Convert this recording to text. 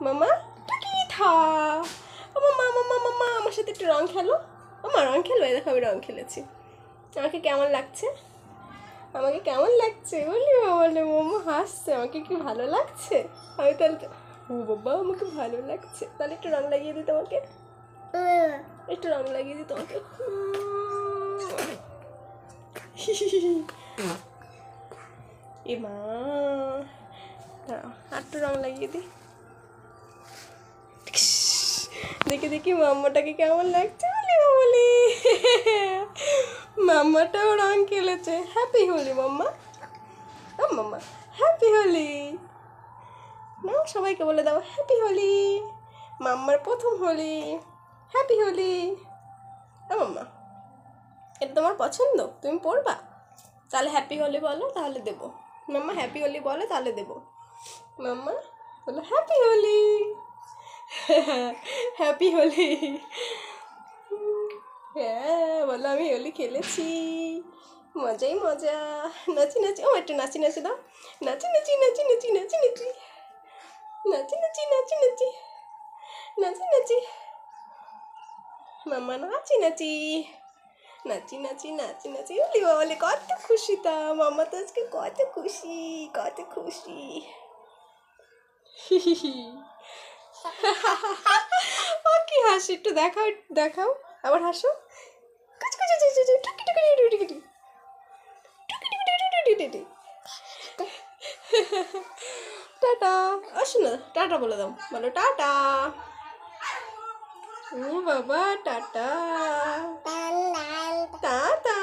মামা টুকি থা, মামা মামা মামা আমার সাথে একটু রং খেলো। আমার রং খেলো, এই দেখো আমি রং খেলেছি। আমাকে কেমন লাগছে? আমাকে কেমন লাগছে বলি? বলে মামা হাসছে, আমাকে কি ভালো লাগছে? আমি তাহলে ও বাবা আমাকে ভালো লাগছে, তাহলে একটু রং লাগিয়ে দিই তোমাকে, একটু রং লাগিয়ে দিই তোমাকে। এ মা আর একটু রং লাগিয়ে দিই, দেখি দেখি মাম্মাটাকে কেমন লাগছে বলি বলি। মাম্মাটাও রং খেলেছে। হ্যাপি হোলি মাম্মা, ও মাম্মা হ্যাপি হোলি না, সবাইকে বলে দাও হ্যাপি হোলি, মাম্মার প্রথম হোলি, হ্যাপি হোলি। ও মাম্মা এটা তোমার পছন্দ, তুমি পড়বা? তাহলে হ্যাপি হোলি বলো, তাহলে দেবো। মাম্মা হ্যাপি হোলি বলো, তাহলে দেবো। মাম্মা বলো হ্যাপি হোলি, হ্যাপি হোলি। হ্যাঁ বলো আমি হোলি খেলেছি, মজাই মজা। নাচি নাচি, ও একটু নাচি নাচি দাও, নাচি নাচি নাচি নাচি নাচি নাচি নাচি নাচি নাচি নাচি নাচি নাচি, মাম্মা নাচি নাচি নাচি নাচি নাচি নাচি। বলি বলে কত খুশি, তা মাম্মা তো আজকে কত খুশি, কত খুশি। ও কি হাসি, একটু দেখাও দেখাও, আবার হাসো। টাটা, আসো না টাটা বলে দাও, বলো টাটা। ও বাবা টাটা, টাটা।